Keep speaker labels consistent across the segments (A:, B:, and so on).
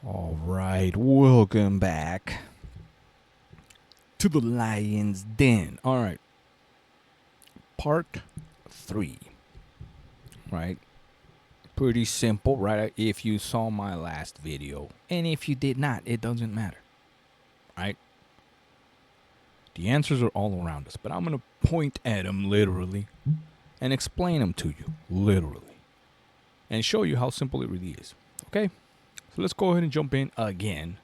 A: All right, welcome back to the Lion's Den. All right, part 3. Right, pretty simple, right? If you saw my last video, and if you did not, it doesn't matter, right? The answers are all around us, but I'm gonna point at them literally and explain them to you literally, and show you how simple it really is. Okay, so let's go ahead and jump in again.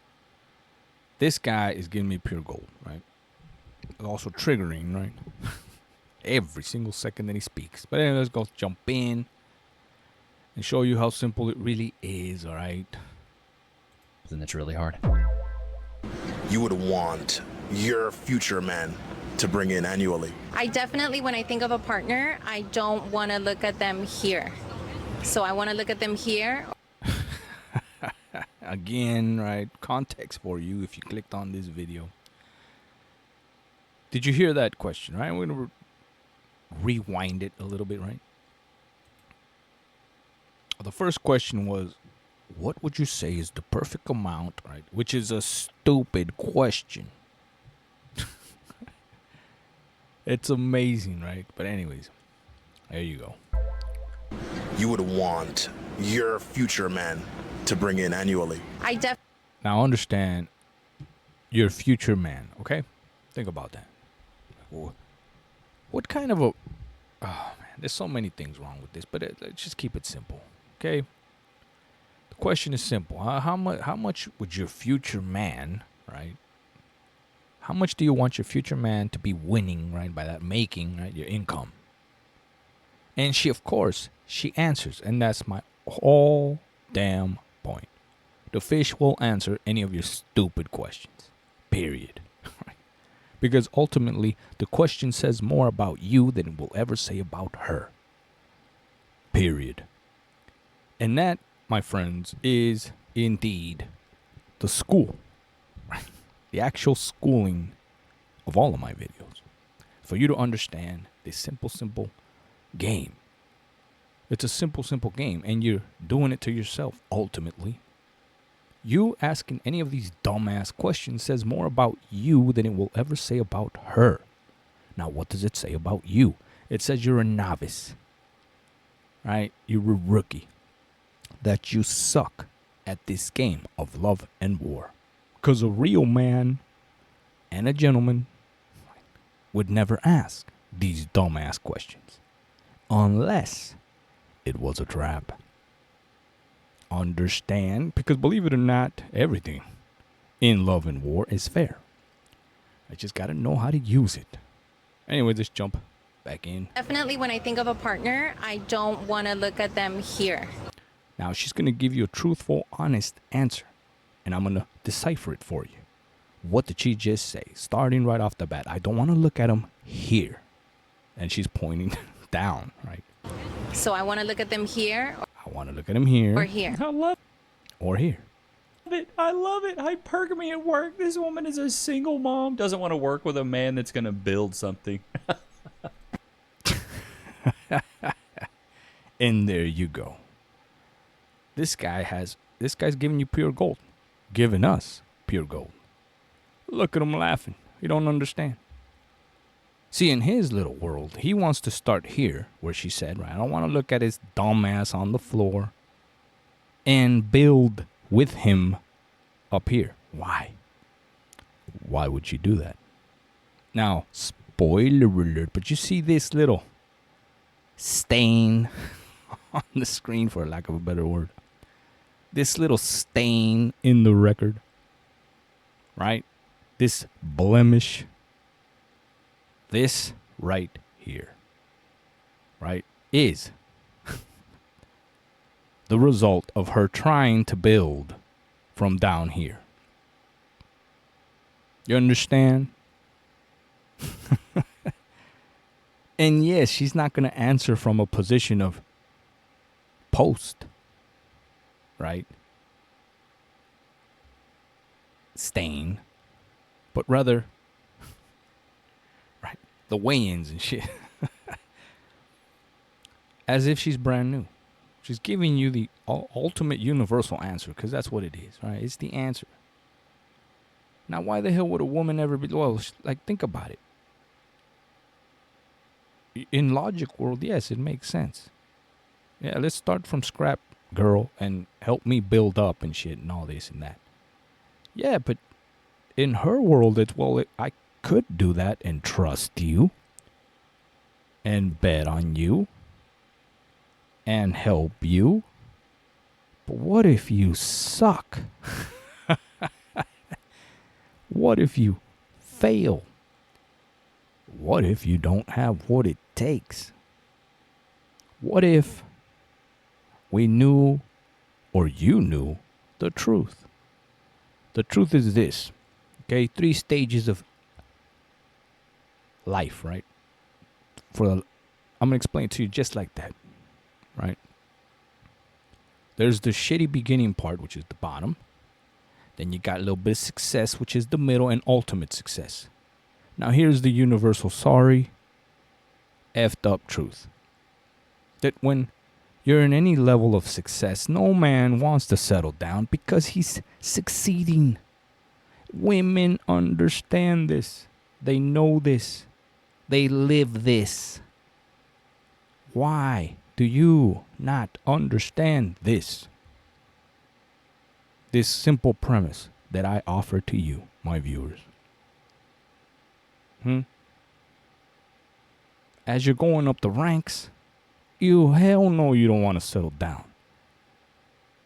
A: This guy is giving me pure gold, right? Also triggering, right? Every single second that he speaks. But anyway, let's go jump in and show you how simple it really is, all right?
B: Then it's really hard.
C: You would want your future man to bring in annually?
D: I definitely, when I think of a partner, I don't want to look at them here. So I want to look at them here.
A: Again, right? Context for you if you clicked on this video. Did you hear that question, right? We're going to rewind it a little bit, right? The first question was, what would you say is the perfect amount, right? Which is a stupid question. It's amazing, right? But anyways, there you go.
C: You would want your future man to bring in annually?
D: I
A: Now understand your future man, okay? Think about that. What kind of a... Oh, man, there's so many things wrong with this, but let's just keep it simple, okay? The question is simple. How much would your future man, right? How much do you want your future man to be winning, right? By that making, right? Your income. And she, of course, she answers. And that's my whole damn point. The fish will answer any of your stupid questions. Period. Because ultimately, the question says more about you than it will ever say about her. Period. And that, my friends, is indeed the school. The actual schooling of all of my videos. For you to understand this simple game. It's a simple game, and you're doing it to yourself, ultimately. You asking any of these dumbass questions says more about you than it will ever say about her. Now, what does it say about you? It says you're a novice, right? You're a rookie. That you suck at this game of love and war. Because a real man and a gentleman would never ask these dumbass questions. Unless it was a trap. Understand? Because believe it or not, everything in love and war is fair. I just got to know how to use it. Anyway, just jump back in.
D: definitely, when I think of a partner, I don't want to look at them here.
A: Now, she's going to give you a truthful, honest answer. And I'm going to decipher it for you. What did she just say? Starting right off the bat. I don't want to look at them here. And she's pointing down, right?
D: So I want to look at them here
A: I want to look at him here.
D: or here.
B: I love
A: Or here.
B: it. I love it. Hypergamy at work. This woman is a single mom. Doesn't want to work with a man that's going to build something.
A: And there you go. This guy's giving you pure gold. Giving us pure gold. Look at him laughing. You don't understand. See, in his little world, he wants to start here, where she said, right? I don't want to look at his dumb ass on the floor and build with him up here. Why? Why would she do that? Now, spoiler alert, but you see this little stain on the screen, for lack of a better word. This little stain in the record, right? This blemish. This right here, right, is the result of her trying to build from down here. You understand? And yes, she's not going to answer from a position of post, right? Stain, but rather the weigh-ins and shit. As if she's brand new. She's giving you the ultimate universal answer, because that's what it is, right? It's the answer. Now, why the hell would a woman ever be loyal? Like, think about it. In logic world, yes, it makes sense. Yeah, let's start from scrap, girl, and help me build up and shit and all this and that. Yeah, but in her world, it's, well, I could do that and trust you and bet on you and help you. But what if you suck? What if you fail? What if you don't have what it takes? What if we knew, or you knew, the truth? The truth is this, okay? 3 stages of life, right? I'm going to explain it to you just like that, right? There's the shitty beginning part, which is the bottom. Then you got a little bit of success, which is the middle, and ultimate success. Now here's the universal sorry, effed up truth. That when you're in any level of success, no man wants to settle down because he's succeeding. Women understand this. They know this. They live this. Why do you not understand this? This simple premise that I offer to you, my viewers. As you're going up the ranks, hell no, you don't want to settle down.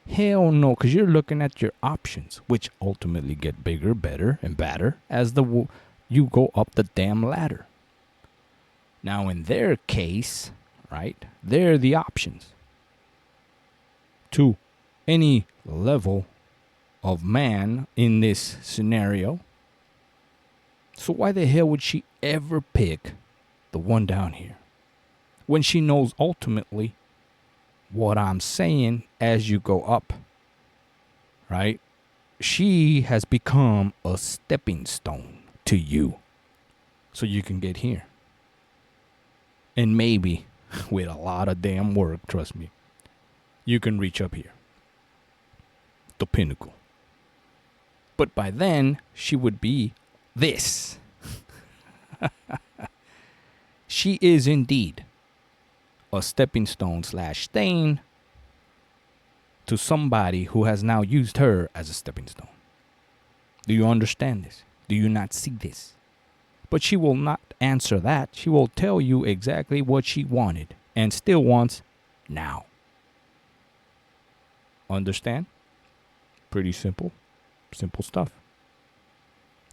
A: Hell no, because you're looking at your options, which ultimately get bigger, better, and badder as you go up the damn ladder. Now, in their case, right, they're the options to any level of man in this scenario. So why the hell would she ever pick the one down here when she knows ultimately what I'm saying as you go up, right? She has become a stepping stone to you so you can get here. And maybe with a lot of damn work, trust me, you can reach up here, the pinnacle. But by then, she would be this. She is indeed a stepping stone / stain to somebody who has now used her as a stepping stone. Do you understand this? Do you not see this? But she will not answer that. She will tell you exactly what she wanted and still wants now. Understand? Pretty simple. Simple stuff.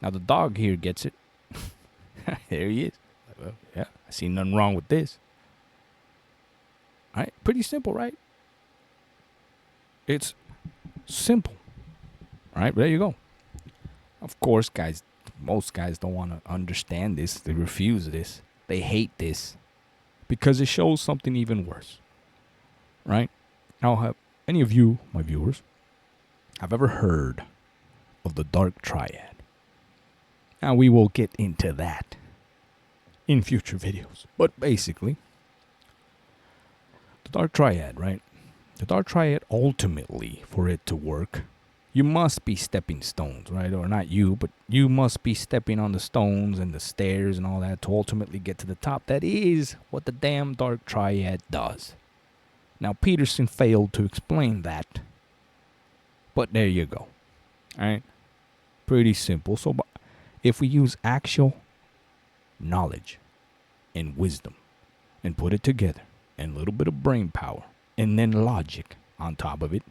A: Now the dog here gets it. There he is. Well, yeah, I see nothing wrong with this. All right, pretty simple, right? It's simple. All right, there you go. Of course, guys, most guys don't want to understand this. They refuse this. They hate this because it shows something even worse. Right? Now, have any of you, my viewers, have ever heard of the dark triad? Now, we will get into that in future videos. But basically, the dark triad, right? The dark triad, ultimately, for it to work, you must be stepping stones, right? Or not you, but you must be stepping on the stones and the stairs and all that to ultimately get to the top. That is what the damn dark triad does. Now, Peterson failed to explain that, but there you go. All right? Pretty simple. So if we use actual knowledge and wisdom and put it together and a little bit of brain power and then logic on top of it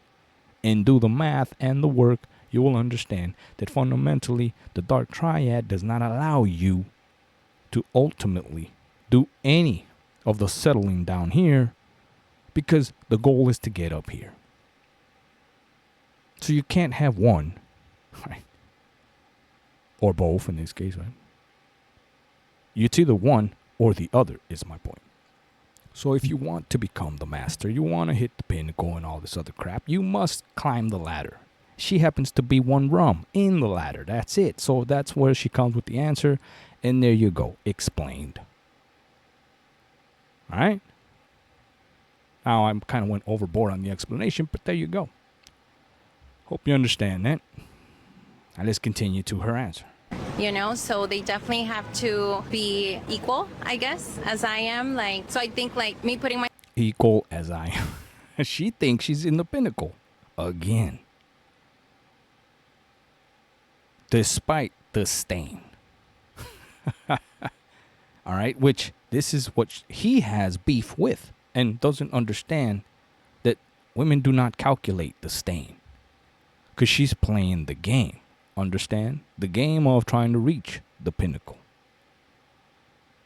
A: and do the math and the work, you will understand that fundamentally the dark triad does not allow you to ultimately do any of the settling down here because the goal is to get up here. So you can't have one, right? Or both in this case, right? It's either one or the other is my point. So if you want to become the master, you want to hit the pinnacle and all this other crap, you must climb the ladder. She happens to be one rung in the ladder. That's it. So that's where she comes with the answer. And there you go. Explained. All right? Now, I kind of went overboard on the explanation, but there you go. Hope you understand that. Now, let's continue to her answer.
D: You know, so they definitely have to be equal, I guess, as I am. Like, so I think like me putting my
A: Equal as I am. She thinks she's in the pinnacle. Again. Despite the stain. All right, which this is what he has beef with and doesn't understand that women do not calculate the stain because she's playing the game. Understand? The game of trying to reach the pinnacle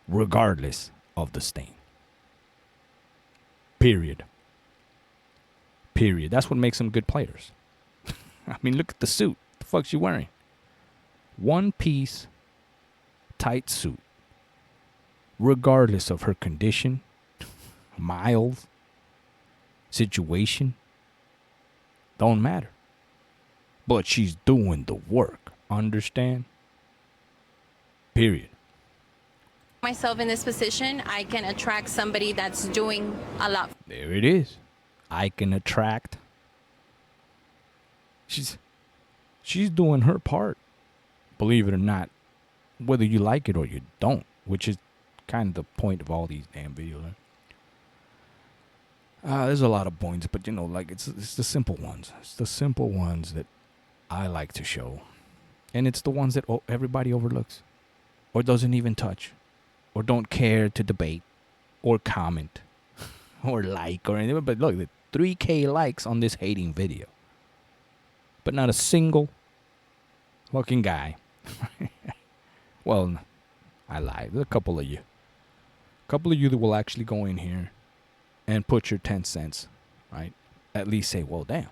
A: regardless of the stain. Period. That's what makes them good players. I mean, look at the suit. The fuck's she wearing? One piece tight suit. Regardless of her condition, miles, situation, don't matter. But she's doing the work. Understand? Period.
D: myself in this position, I can attract somebody that's doing a lot.
A: There it is. I can attract. She's doing her part. Believe it or not, whether you like it or you don't, which is kind of the point of all these damn videos. There's a lot of points, but like it's the simple ones. It's the simple ones that I like to show, and it's the ones that everybody overlooks, or doesn't even touch, or don't care to debate, or comment, or like, or anything. But look, the 3K likes on this hating video, but not a single fucking guy. Well, I lied. There's a couple of you. A couple of you that will actually go in here and put your 10 cents, right? At least say, well, damn.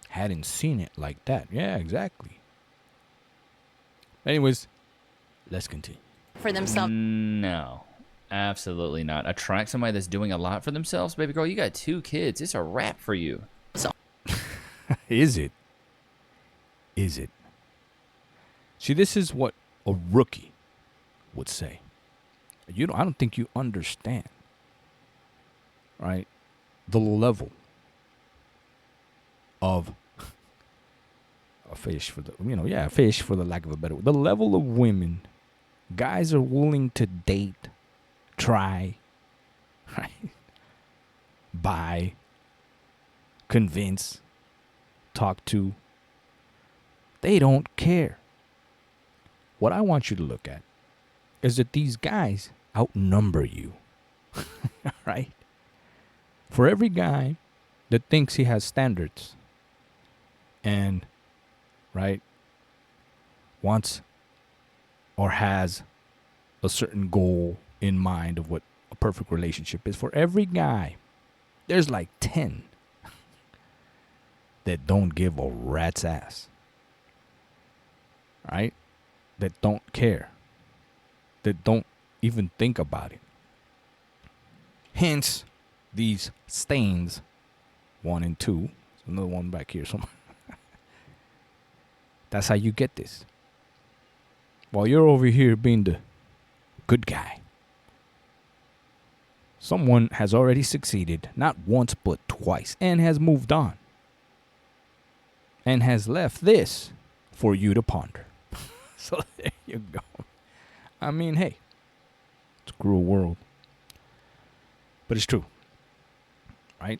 A: Hadn't seen it like that. Yeah, exactly. Anyways, let's continue.
D: For themselves.
B: No, absolutely not. Attract somebody that's doing a lot for themselves? Baby girl, you got 2 kids. It's a wrap for you.
A: Is it? Is it? See, this is what a rookie would say. I don't think you understand, right? The level of a fish for the, fish for the lack of a better word. The level of women guys are willing to date, try, right? Buy, convince, talk to. They don't care. What I want you to look at is that these guys outnumber you. Right? For every guy that thinks he has standards and, right, wants or has a certain goal in mind of what a perfect relationship is, for every guy, there's like 10 that don't give a rat's ass. Right? That don't care. That don't even think about it. Hence, these stains, 1 and 2. There's another one back here somewhere. That's how you get this. While you're over here being the good guy, someone has already succeeded, not once but twice, and has moved on. And has left this for you to ponder. So there you go. I mean, hey, it's a cruel world. But it's true. Right?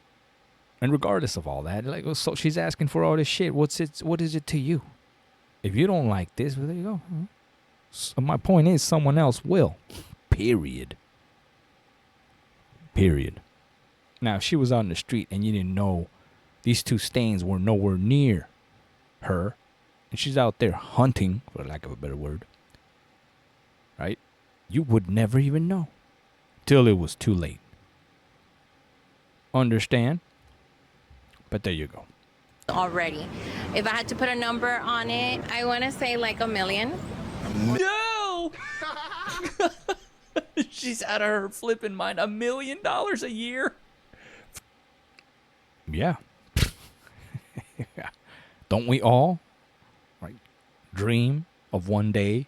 A: And regardless of all that, so she's asking for all this shit. What is it to you? If you don't like this, well, there you go. So my point is, someone else will. Period. Now, if she was out in the street and you didn't know these 2 stains were nowhere near her, and she's out there hunting, for lack of a better word, right? You would never even know till it was too late. Understand? But there you go.
D: Already. If I had to put a number on it, I want to say like $1 million.
B: No! She's out of her flipping mind. $1 million a year?
A: Yeah. Yeah. Don't we all, right, dream of one day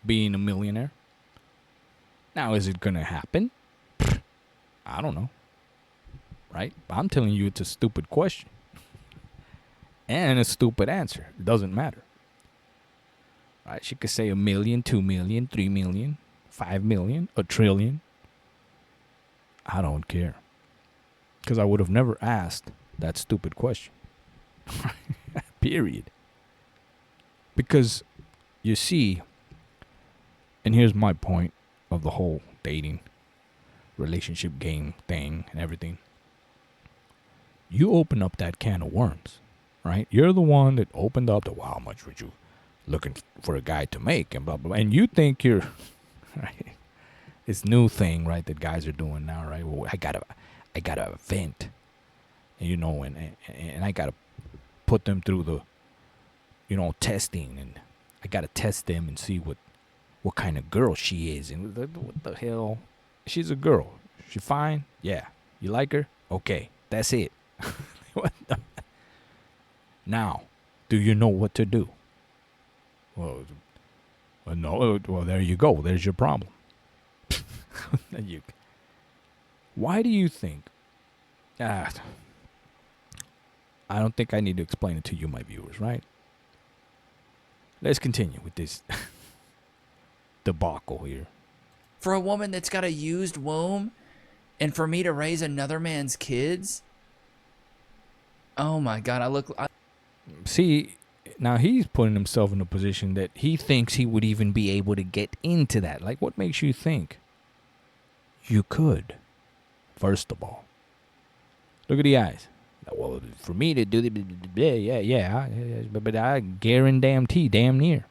A: being a millionaire? Now, is it going to happen? I don't know. right? I'm telling you it's a stupid question. And a stupid answer. It doesn't matter. Right? She could say 1 million, 2 million, 3 million, 5 million, a trillion. I don't care. Because I would have never asked that stupid question. Period. Because, you see, and here's my point of the whole dating, relationship game thing and everything. You open up that can of worms, right? You're the one that opened up the, wow, how much would you looking for a guy to make and blah, blah, blah. And you think you're, right? This new thing, right, that guys are doing now, right? Well, I gotta vent, you know, and I gotta put them through the, you know, testing, and I gotta test them and see what kind of girl she is, and what the hell. She's a girl. She fine? Yeah. You like her? Okay. That's it. Now, do you know what to do? Well, no. Well, there you go. There's your problem. Why do you think? I don't think I need to explain it to you, my viewers, right? Let's continue with this debacle here.
B: For a woman that's got a used womb, and for me to raise another man's kids. Oh my God!
A: See, now he's putting himself in a position that he thinks he would even be able to get into that. Like, what makes you think you could? First of all, look at the eyes. Well, for me to do the but I guarantee damn near.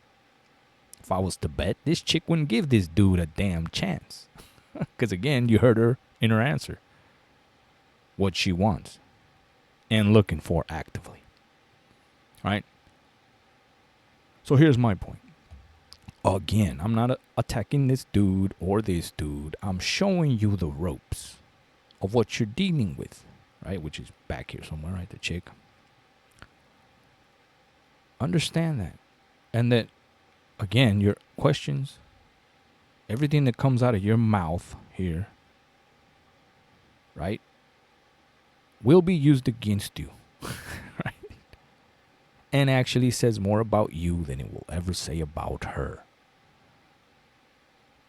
A: If I was to bet, this chick wouldn't give this dude a damn chance. Because again, you heard her in her answer. What she wants. And looking for actively. Right? So here's my point. Again, I'm not attacking this dude or this dude. I'm showing you the ropes of what you're dealing with. Right? Which is back here somewhere, right? The chick. Understand that. And that, again, your questions, everything that comes out of your mouth here, right, will be used against you, right? And actually says more about you than it will ever say about her.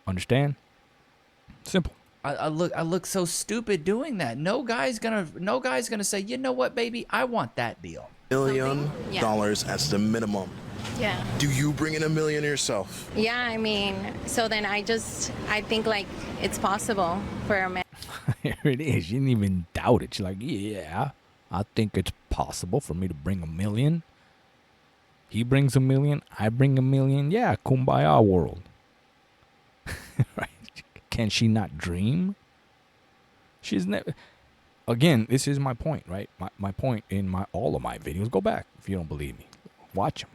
A: Understand? Simple.
B: I look so stupid doing that. No guy's gonna say, you know what, baby, I want that deal.
C: $1 million
D: Yeah.
C: as the minimum.
D: Yeah.
C: Do you bring in $1 million yourself?
D: Yeah, I mean, so then I think like it's possible for a man.
A: Here it is. She didn't even doubt it. She's like, yeah, I think it's possible for me to bring $1 million. He brings $1 million. I bring $1 million. Yeah, kumbaya world. Right? Can she not dream? She's never. Again, this is my point, right? My point in all of my videos. Go back if you don't believe me. Watch them.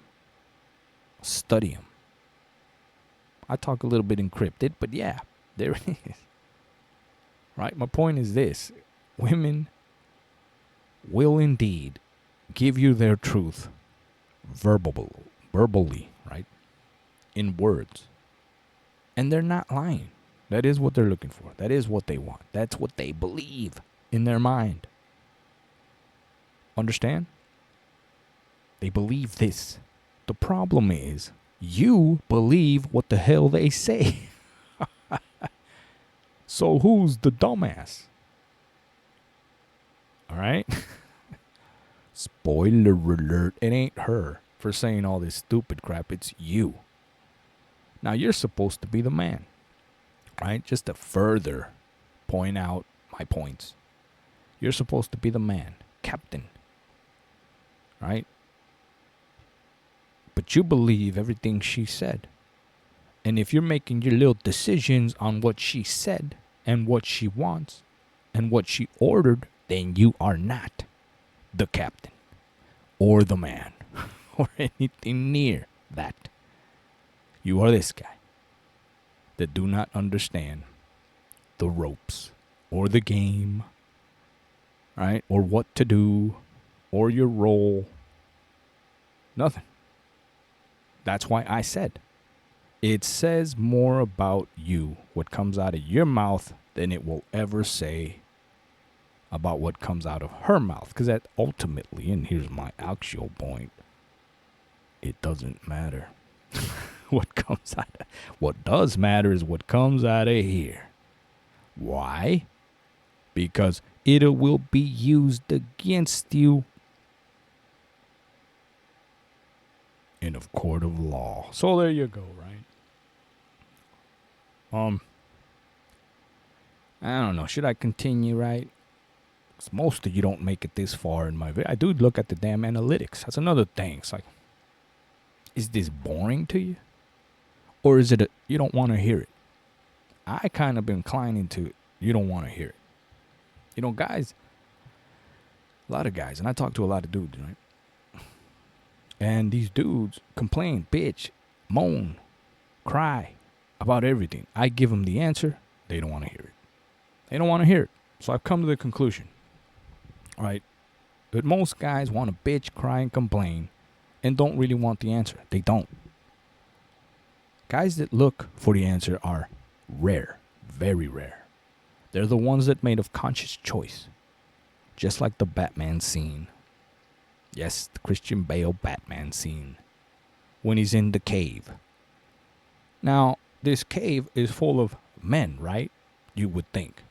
A: Study them. I talk a little bit encrypted, but yeah, there it is. Right? My point is this. Women will indeed give you their truth verbally, right? In words. And they're not lying. That is what they're looking for. That is what they want. That's what they believe in their mind. Understand? They believe this. The problem is, you believe what the hell they say. So who's the dumbass? All right? Spoiler alert. It ain't her for saying all this stupid crap. It's you. Now, you're supposed to be the man. Right? Just to further point out my points. You're supposed to be the man. Captain. Right? But you believe everything she said. And if you're making your little decisions on what she said and what she wants and what she ordered, then you are not the captain or the man or anything near that. You are this guy that do not understand the ropes or the game, right? Or what to do or your role. Nothing. That's why I said it says more about you, what comes out of your mouth, than it will ever say about what comes out of her mouth. Because that ultimately, and here's my actual point, it doesn't matter what comes out of, what does matter is what comes out of here. Why? Because it will be used against you in a court of law. So there you go, right? I don't know. Should I continue, right? 'Cause most of you don't make it this far in my video. I do look at the damn analytics. That's another thing. It's like, is this boring to you? Or is it you don't want to hear it? I kind of been inclining to you don't want to hear it. You know, guys, a lot of guys, and I talk to a lot of dudes, right? And these dudes complain, bitch, moan, cry about everything. I give them the answer. They don't want to hear it. They don't want to hear it. So I've come to the conclusion, right, that most guys want to bitch, cry, and complain and don't really want the answer. They don't. Guys that look for the answer are rare, very rare. They're the ones that made a conscious choice. Just like the Batman scene. Yes, the Christian Bale Batman scene. When he's in the cave. Now, this cave is full of men, right? You would think.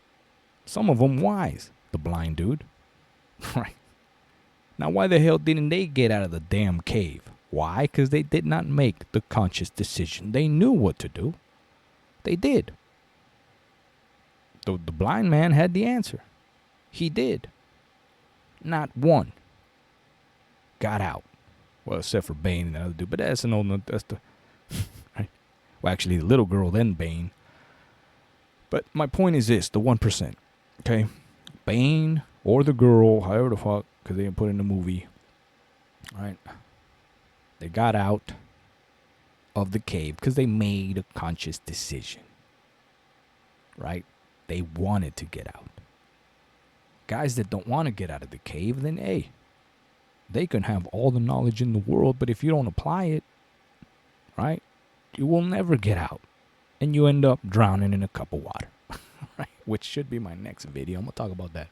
A: Some of them wise. The blind dude. Right. Now, why the hell didn't they get out of the damn cave? Why? Because they did not make the conscious decision. They knew what to do. They did. The blind man had the answer. He did. Not one got out. Well, except for Bane and the other dude. But that's an old, that's the, right? Well, actually, the little girl, then Bane. But my point is this, the 1%. Okay? Bane or the girl, however the fuck, because they didn't put it in the movie. Right? They got out of the cave because they made a conscious decision. Right? They wanted to get out. Guys that don't want to get out of the cave, then hey, they can have all the knowledge in the world, but if you don't apply it, right, you will never get out. And you end up drowning in a cup of water. Right? Which should be my next video. I'm going to talk about that.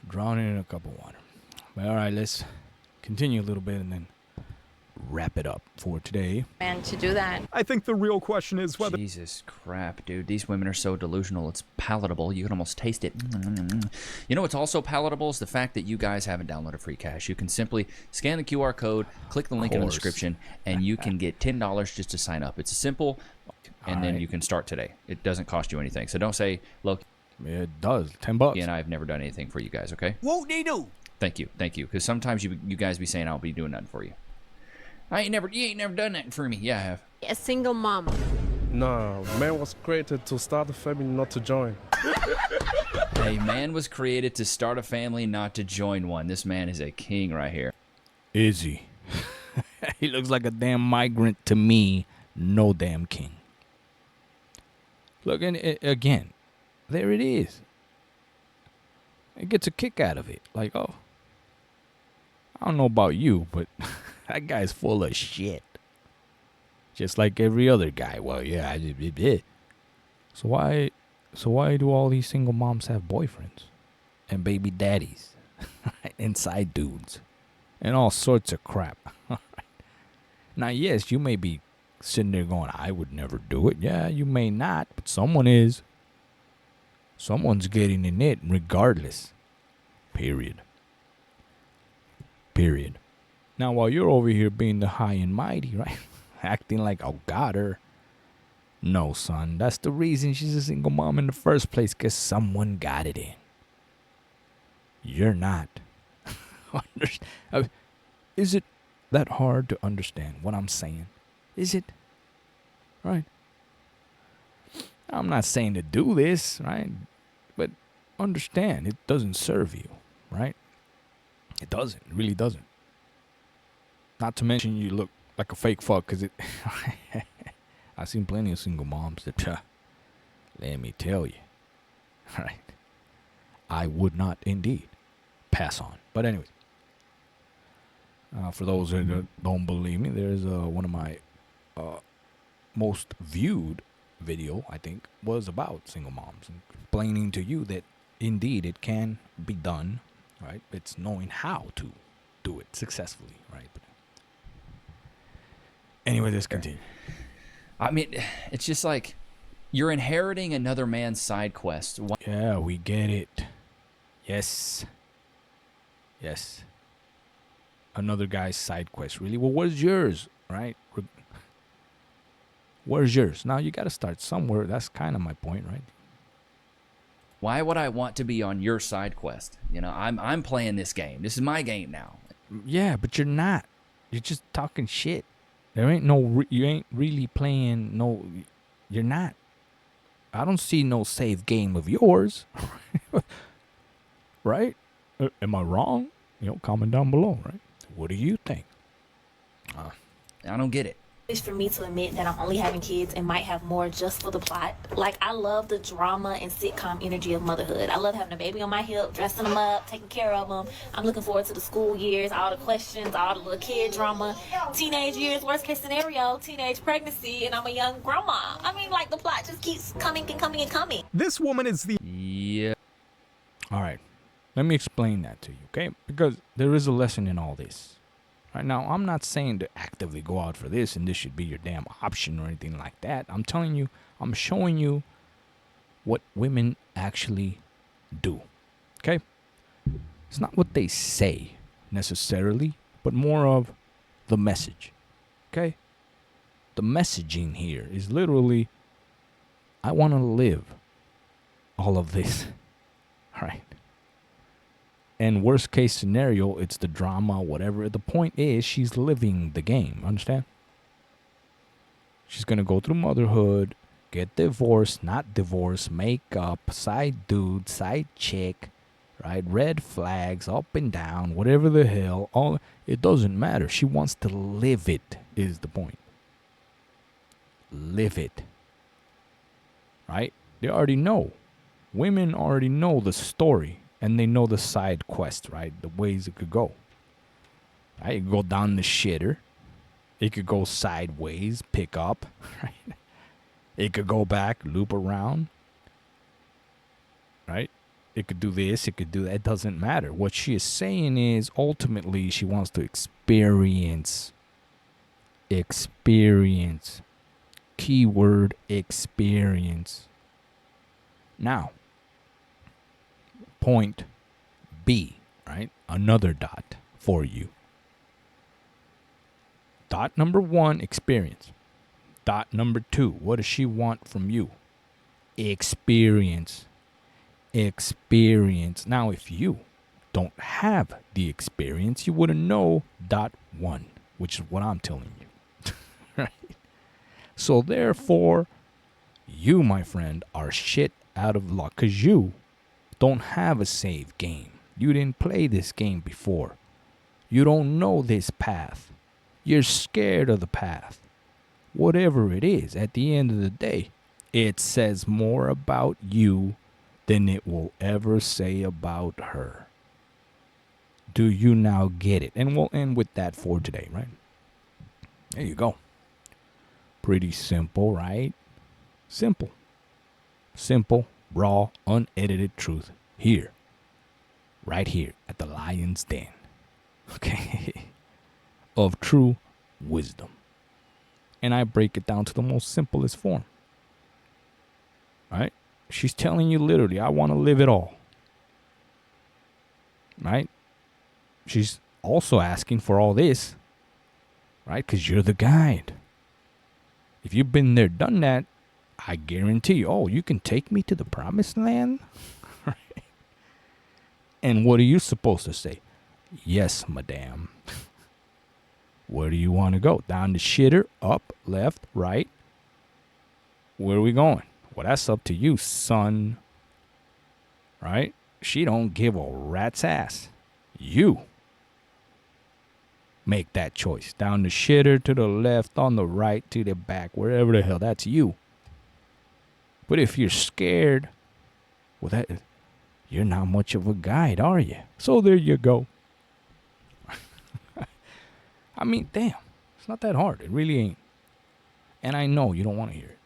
A: Drowning in a cup of water. But all right, let's continue a little bit and then wrap it up for today.
D: And to do that.
E: I think the real question is whether...
B: Jesus crap, dude. These women are so delusional. It's palatable. You can almost taste it. You know what's also palatable is the fact that you guys haven't downloaded Free Cash. You can simply scan the QR code, click the link in the description, and you can get $10 just to sign up. It's simple, and then you can start today. It doesn't cost you anything. So don't say, look,
A: It does. $10.
B: and I've never done anything for you guys, okay?
F: Won't they do?
B: Thank you. Because sometimes you guys be saying I'll be doing nothing for you. You ain't never done that for me. Yeah, I have.
G: A single mom.
E: No, man was created to start a family, not to join.
B: A man was created to start a family, not to join one. This man is a king right here.
A: Is he? He looks like a damn migrant to me. No damn king. Look, and again, there it is. It gets a kick out of it. Like, oh, I don't know about you, but that guy's full of shit. Just like every other guy. Well, yeah. So why do all these single moms have boyfriends and baby daddies and side dudes and all sorts of crap? Now, yes, you may be sitting there going, I would never do it. Yeah, you may not, but someone is. Someone's getting in it regardless. Period. Now, while you're over here being the high and mighty, right? Acting like, oh, got her. No, son. That's the reason she's a single mom in the first place, because someone got it in. You're not. Is it that hard to understand what I'm saying? Is it? Right? I'm not saying to do this, right? But understand, it doesn't serve you, right? It doesn't. It really doesn't. Not to mention you look like a fake fuck, because it... I've seen plenty of single moms that, let me tell you, right? I would not indeed pass on. But anyways, for those that don't believe me, there's one of my most viewed video, I think, was about single moms and explaining to you that indeed it can be done, right? It's knowing how to do it successfully, right? But anyway, let's continue.
B: I mean, it's just like you're inheriting another man's side quest.
A: Yeah, we get it. Yes. Yes. Another guy's side quest, really? Well, where's yours, right? Where's yours? Now, you got to start somewhere. That's kind of my point, right?
B: Why would I want to be on your side quest? You know, I'm playing this game. This is my game now.
A: Yeah, but you're not. You're just talking shit. There ain't you ain't really playing you're not. I don't see no save game of yours. Right? Am I wrong? Comment down below, right? What do you think?
B: I don't get it.
F: It's for me to admit that I'm only having kids and might have more just for the plot. Like, I love the drama and sitcom energy of motherhood. I love having a baby on my hip, dressing them up, taking care of them. I'm looking forward to the school years, all the questions, all the little kid drama. Teenage years, worst case scenario, teenage pregnancy, and I'm a young grandma. I mean, like, the plot just keeps coming and coming and coming.
G: This woman is the...
B: Yeah.
A: All right. Let me explain that to you, okay? Because there is a lesson in all this. Right now, I'm not saying to actively go out for this and this should be your damn option or anything like that. I'm telling you, I'm showing you what women actually do. Okay? It's not what they say necessarily, but more of the message. Okay? The messaging here is literally, I want to live all of this. All right? And worst case scenario, it's the drama, whatever. The point is, she's living the game. Understand? She's going to go through motherhood, get divorced, not divorced, make up, side dude, side chick, right? Red flags, up and down, whatever the hell. It doesn't matter. She wants to live it, is the point. Live it. Right? They already know. Women already know the story. And they know the side quest, right? The ways it could go. Right? It could go down the shitter. It could go sideways, pick up. Right? It could go back, loop around. Right? It could do this, it could do that. It doesn't matter. What she is saying is, ultimately, she wants to experience. Experience. Keyword experience. Now, point B, right? Another dot for you. Dot number 1, experience. Dot number 2, what does she want from you? Experience. Experience. Now, if you don't have the experience, you wouldn't know dot 1, which is what I'm telling you. Right? So therefore, you, my friend, are shit out of luck because you don't have a save game. You didn't play this game before. You don't know this path. You're scared of the path. Whatever it is, at the end of the day, it says more about you than it will ever say about her. Do you now get it? And we'll end with that for today, right? There you go. Pretty simple, right? Simple. Simple. Raw, unedited truth here, right here at the Lion's Den, okay, of true wisdom. And I break it down to the most simplest form, right? She's telling you literally, I want to live it all, right? She's also asking for all this, right? Because you're the guide. If you've been there, done that, I guarantee you, you can take me to the promised land? Right? And what are you supposed to say? Yes, madame. Where do you want to go? Down the shitter, up, left, right? Where are we going? Well, that's up to you, son. Right? She don't give a rat's ass. You make that choice. Down the shitter, to the left, on the right, to the back, wherever the hell, that's you. But if you're scared, well, you're not much of a guide, are you? So there you go. I mean, damn. It's not that hard. It really ain't. And I know you don't want to hear it.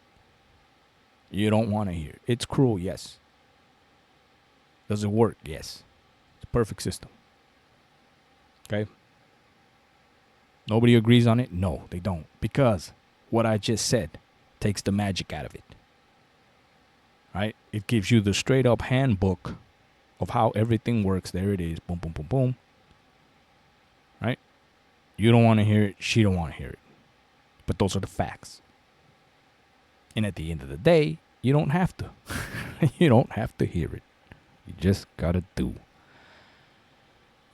A: You don't want to hear it. It's cruel, yes. Does it work? Yes. It's a perfect system. Okay? Nobody agrees on it? No, they don't. Because what I just said takes the magic out of it. Right? It gives you the straight up handbook of how everything works. There it is. Boom, boom, boom, boom. Right? You don't want to hear it. She don't want to hear it. But those are the facts. And at the end of the day, you don't have to. You don't have to hear it. You just gotta do.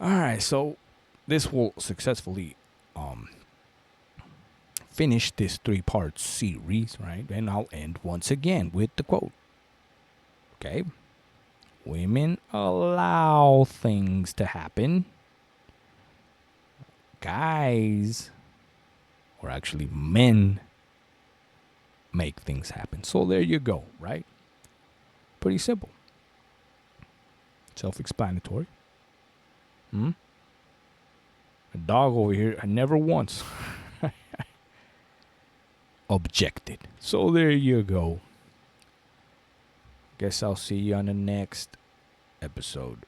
A: Alright, so this will successfully finish this 3-part series, right? And I'll end once again with the quote. Okay? Women allow things to happen. Guys, or actually men, make things happen. So there you go, right? Pretty simple. Self-explanatory. A dog over here, I never once objected. So there you go. Guess I'll see you on the next episode.